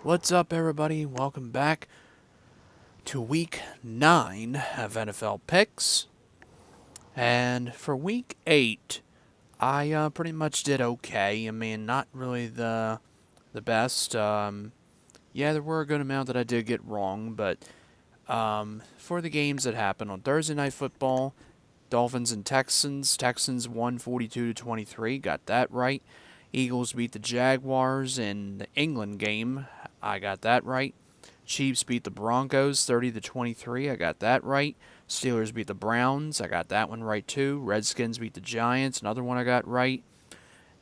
What's up, everybody? Welcome back to week 9 of NFL picks. And for week 8, I pretty much did okay. I mean, not really the best. Yeah, there were a good amount that I did get wrong, but for the games that happened on Thursday Night Football, Dolphins and Texans. Texans won 42 to 23. Got that right. Eagles beat the Jaguars in the England game. I got that right. Chiefs beat the Broncos 30 to 23. I got that right. Steelers beat the Browns. I got that one right too. Redskins beat the Giants. Another one I got right.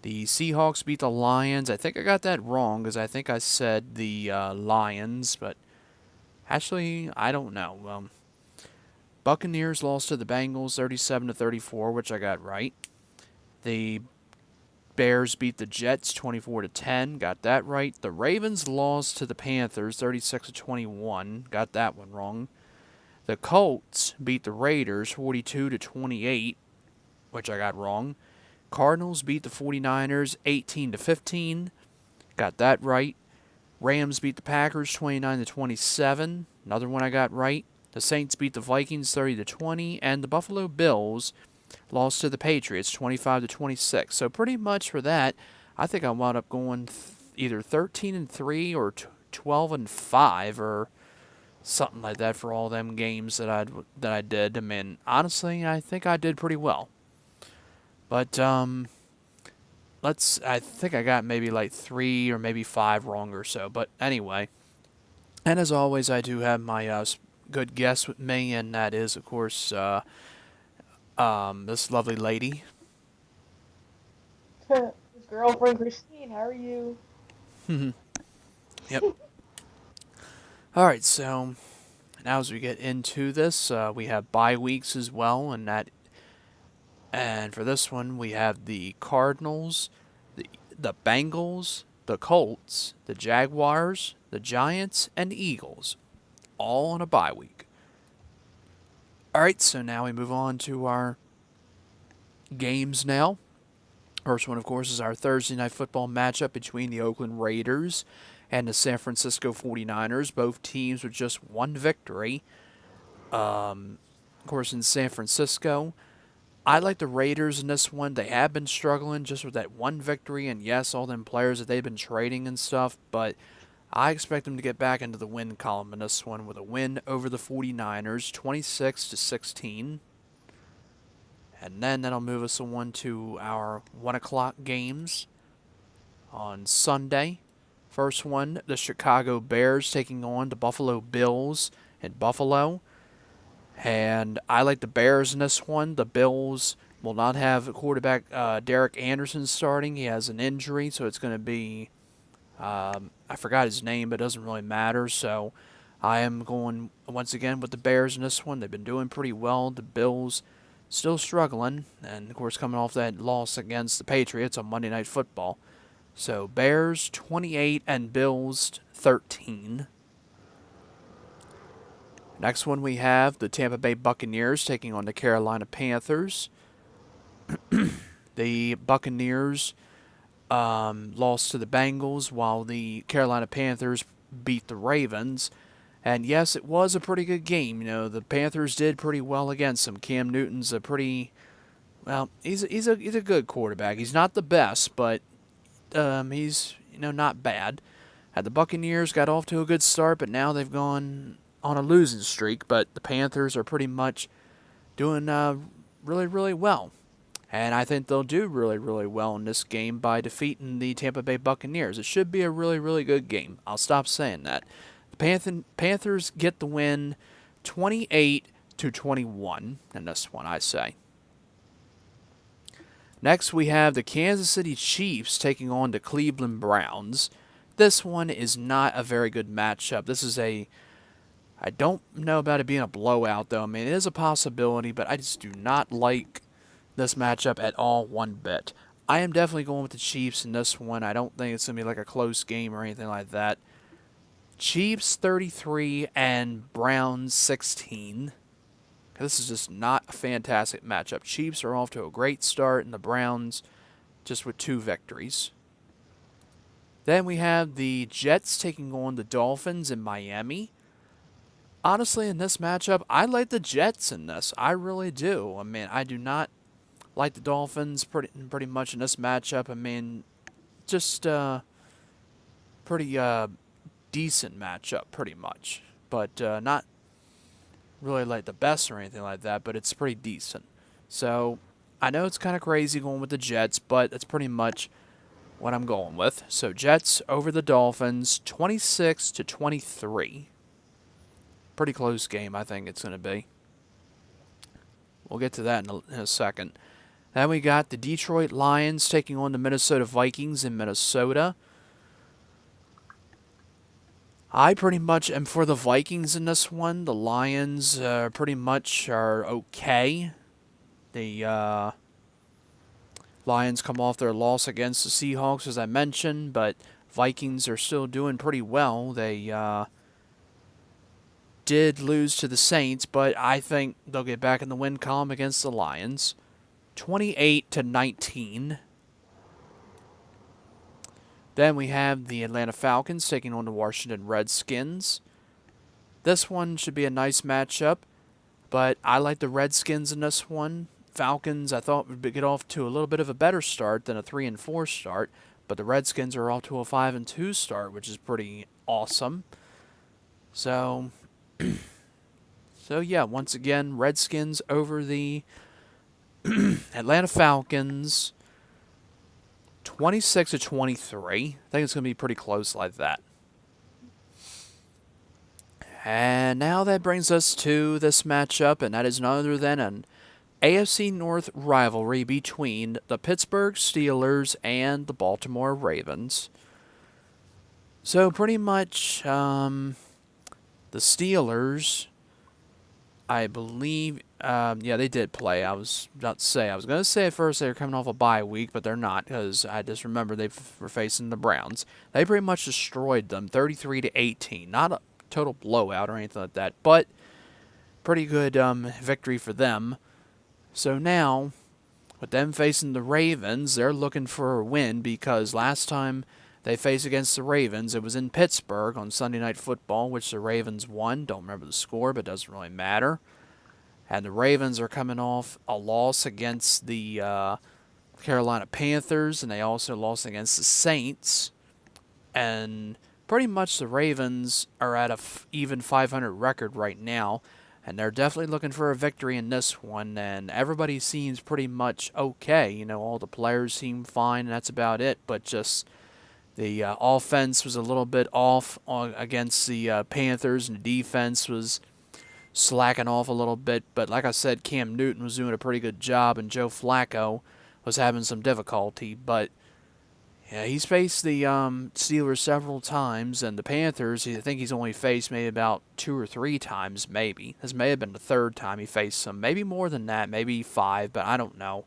The Seahawks beat the Lions. I think I got that wrong because I think I said the Lions, but actually I don't know. Buccaneers lost to the Bengals 37 to 34, which I got right. The Bears beat the Jets 24 to 10, got that right. The Ravens lost to the Panthers 36 to 21, got that one wrong. The Colts beat the Raiders 42 to 28, which I got wrong. Cardinals beat the 49ers 18 to 15, got that right. Rams beat the Packers 29 to 27, another one I got right. The Saints beat the Vikings 30 to 20, and the Buffalo Bills lost to the Patriots 25 to 26. So pretty much for that, I think I wound up going either 13 and 3 or 12 and 5 or something like that for all them games that I did. I mean, honestly, I think I did pretty well. But I think I got maybe like 3 or maybe 5 wrong or so. But anyway, and as always, I do have my good guest with me, and that is, of course, this lovely lady. His girlfriend Christine, how are you? Yep. All right, so now as we get into this, we have bye weeks as well, and for this one we have the Cardinals, the Bengals, the Colts, the Jaguars, the Giants, and Eagles, all on a bye week. All right, so now we move on to our games now. First one, of course, is our Thursday night football matchup between the Oakland Raiders and the San Francisco 49ers. Both teams with just one victory. Of course, in San Francisco, I like the Raiders in this one. They have been struggling just with that one victory, and yes, all them players that they've been trading and stuff, but I expect them to get back into the win column in this one with a win over the 49ers, 26 to 16. And then that'll move us on to our 1 o'clock games on Sunday. First one, the Chicago Bears taking on the Buffalo Bills in Buffalo. And I like the Bears in this one. The Bills will not have quarterback Derek Anderson starting. He has an injury, so it's going to be, I forgot his name, but it doesn't really matter. So I am going once again with the Bears in this one. They've been doing pretty well. The Bills still struggling, and of course coming off that loss against the Patriots on Monday Night Football. So Bears 28 and Bills 13. Next one we have the Tampa Bay Buccaneers taking on the Carolina Panthers. The Buccaneers lost to the Bengals while the Carolina Panthers beat the Ravens. And yes, it was a pretty good game. You know, the Panthers did pretty well against them. Cam Newton's a pretty well, he's a good quarterback. He's not the best, but he's not bad. The Buccaneers got off to a good start, but now they've gone on a losing streak. But the Panthers are pretty much doing really really well, and I think they'll do really really well in this game by defeating the Tampa Bay Buccaneers. It should be a really really good game. I'll stop saying that. The Panthers get the win, 28 to 21 in this one, I say. Next, we have the Kansas City Chiefs taking on the Cleveland Browns. This one is not a very good matchup. I don't know about it being a blowout, though. I mean, it is a possibility, but I just do not like this matchup at all one bit. I am definitely going with the Chiefs in this one. I don't think it's going to be like a close game or anything like that. Chiefs 33 and Browns 16. This is just not a fantastic matchup. Chiefs are off to a great start, and the Browns just with 2 victories. Then we have the Jets taking on the Dolphins in Miami. Honestly, in this matchup, I like the Jets in this. I really do. I mean, I do not like the Dolphins pretty much in this matchup. I mean, just pretty decent matchup, pretty much. But not really like the best or anything like that, but it's pretty decent. So I know it's kind of crazy going with the Jets, but that's pretty much what I'm going with. So Jets over the Dolphins, 26-23. Pretty close game, I think it's going to be. We'll get to that in a second. Then we got the Detroit Lions taking on the Minnesota Vikings in Minnesota. I pretty much am for the Vikings in this one. The Lions pretty much are okay. The Lions come off their loss against the Seahawks, as I mentioned, but Vikings are still doing pretty well. They did lose to the Saints, but I think they'll get back in the win column against the Lions. 28-19. Then we have the Atlanta Falcons taking on the Washington Redskins. This one should be a nice matchup, but I like the Redskins in this one. Falcons, I thought, would get off to a little bit of a better start than a 3-4 start, but the Redskins are off to a 5-2 start, which is pretty awesome. So yeah, once again, Redskins over the Atlanta Falcons, 26-23. I think it's going to be pretty close like that. And now that brings us to this matchup, and that is none other than an AFC North rivalry between the Pittsburgh Steelers and the Baltimore Ravens. So pretty much, the Steelers, I believe, yeah, they did play. I was going to say at first they were coming off a bye week, but they're not, because I just remember they were facing the Browns. They pretty much destroyed them, 33-18. Not a total blowout or anything like that, but pretty good victory for them. So now, with them facing the Ravens, they're looking for a win, because last time they faced against the Ravens, it was in Pittsburgh on Sunday Night Football, which the Ravens won. Don't remember the score, but it doesn't really matter. And the Ravens are coming off a loss against the Carolina Panthers, and they also lost against the Saints. And pretty much the Ravens are at a even 500 record right now, and they're definitely looking for a victory in this one, and everybody seems pretty much okay. You know, all the players seem fine, and that's about it, but just the offense was a little bit off against the Panthers, and the defense was slacking off a little bit. But like I said, Cam Newton was doing a pretty good job, and Joe Flacco was having some difficulty. But yeah, he's faced the Steelers several times, and the Panthers, I think he's only faced maybe about 2 or 3 times, maybe. This may have been the 3rd time he faced them. Maybe more than that, maybe 5, but I don't know.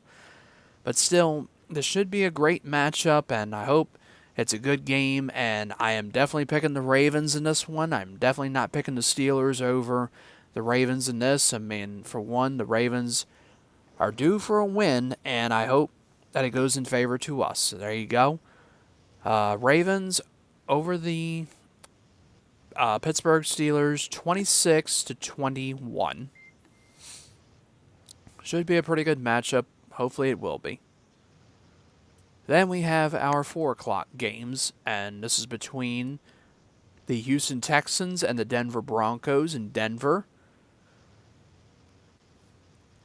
But still, this should be a great matchup, and I hope it's a good game, and I am definitely picking the Ravens in this one. I'm definitely not picking the Steelers over the Ravens in this. I mean, for one, the Ravens are due for a win, and I hope that it goes in favor to us. So there you go. Ravens over the Pittsburgh Steelers, 26-21. Should be a pretty good matchup. Hopefully it will be. Then we have our 4 o'clock games, and this is between the Houston Texans and the Denver Broncos in Denver.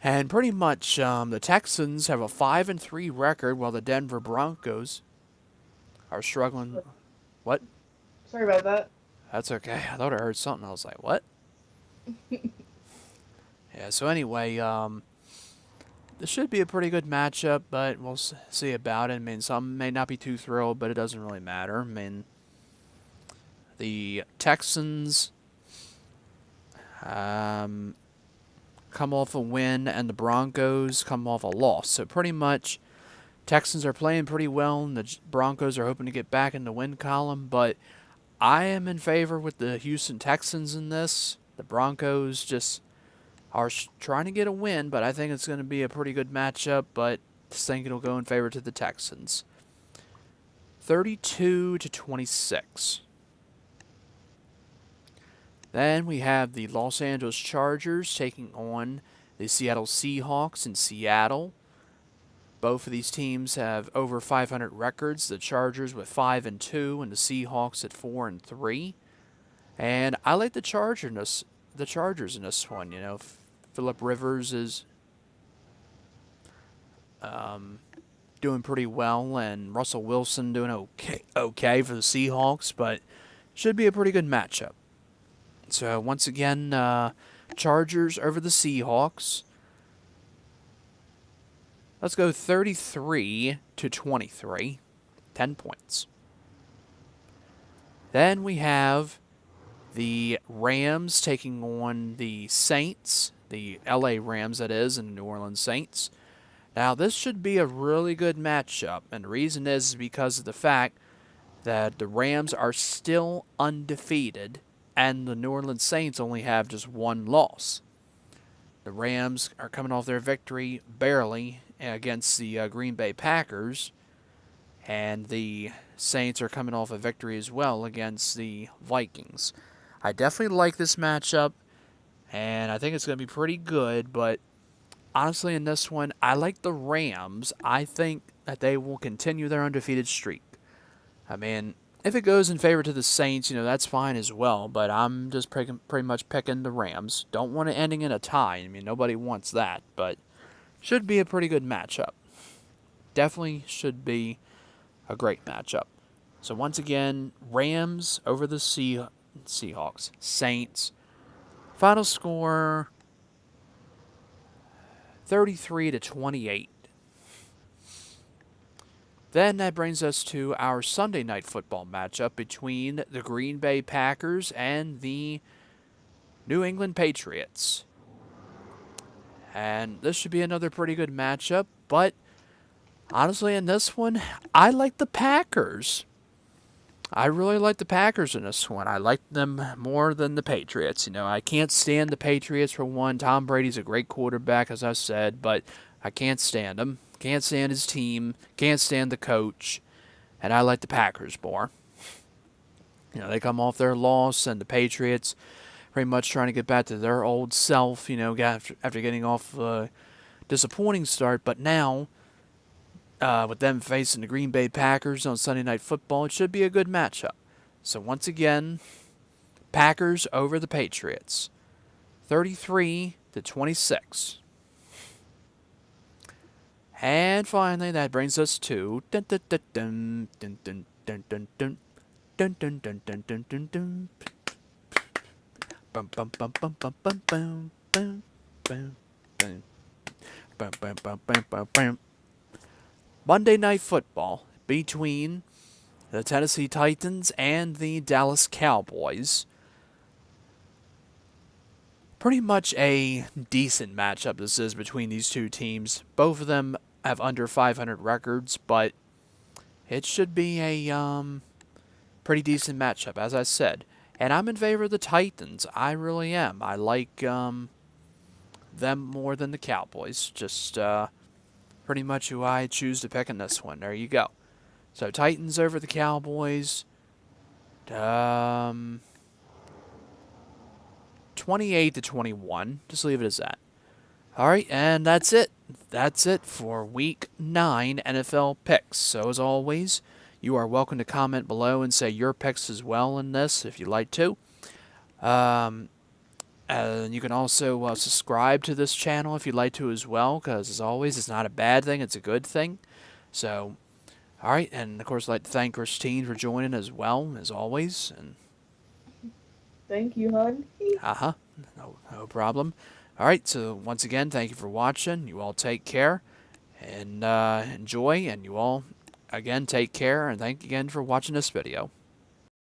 And pretty much the Texans have a 5-3 record, while the Denver Broncos are struggling. What? Sorry about that. That's okay. I thought I heard something. I was like, what? Yeah, so anyway, this should be a pretty good matchup, but we'll see about it. I mean, some may not be too thrilled, but it doesn't really matter. I mean, the Texans come off a win, and the Broncos come off a loss. So pretty much, Texans are playing pretty well, and the Broncos are hoping to get back in the win column, but I am in favor with the Houston Texans in this. The Broncos just are trying to get a win, but I think it's going to be a pretty good matchup, but I think it'll go in favor to the Texans. 32-26. Then we have the Los Angeles Chargers taking on the Seattle Seahawks in Seattle. Both of these teams have over 500 records. The Chargers with 5-2, and the Seahawks at 4-3. And I like the Chargers in this one. You know, Phillip Rivers is doing pretty well, and Russell Wilson doing okay for the Seahawks, but should be a pretty good matchup. So once again, Chargers over the Seahawks. Let's go 33-23, 10 points. Then we have the Rams taking on the Saints, the LA Rams that is, and the New Orleans Saints. Now this should be a really good matchup, and the reason is because of the fact that the Rams are still undefeated, and the New Orleans Saints only have just one loss. The Rams are coming off their victory barely against the Green Bay Packers, and the Saints are coming off a victory as well against the Vikings. I definitely like this matchup, and I think it's going to be pretty good, but honestly in this one, I like the Rams. I think that they will continue their undefeated streak. I mean, if it goes in favor to the Saints, you know, that's fine as well, but I'm just pretty much picking the Rams. Don't want it ending in a tie. I mean, nobody wants that, but should be a pretty good matchup. Definitely should be a great matchup. So once again, Rams over the Seahawks. Saints. Final score 33-28. Then that brings us to our Sunday night football matchup between the Green Bay Packers and the New England Patriots. And this should be another pretty good matchup, but honestly in this one, I like the Packers. I really like the Packers in this one. I like them more than the Patriots. You know, I can't stand the Patriots for one. Tom Brady's a great quarterback, as I said, but I can't stand him. Can't stand his team. Can't stand the coach. And I like the Packers more. You know, they come off their loss, and the Patriots pretty much trying to get back to their old self, you know, after getting off a disappointing start. But now, with them facing the Green Bay Packers on Sunday Night Football, it should be a good matchup. So once again, Packers over the Patriots. 33-26. And finally, that brings us to Monday Night Football between the Tennessee Titans and the Dallas Cowboys. Pretty much a decent matchup this is between these two teams. Both of them have under 500 records, but it should be a pretty decent matchup, as I said. And I'm in favor of the Titans. I really am. I like them more than the Cowboys. Just pretty much who I choose to pick in this one. There you go. So Titans over the Cowboys. 28-21. Just leave it as that. All right, and that's it. That's it for Week 9 NFL picks. So as always, you are welcome to comment below and say your picks as well in this if you'd like to. And you can also subscribe to this channel if you'd like to as well, because as always, it's not a bad thing, it's a good thing. So, all right, and of course, I'd like to thank Christine for joining as well, as always. And Thank you, hon. no problem. All right, so once again, thank you for watching. You all take care and enjoy, and you all, again, take care, and thank you again for watching this video.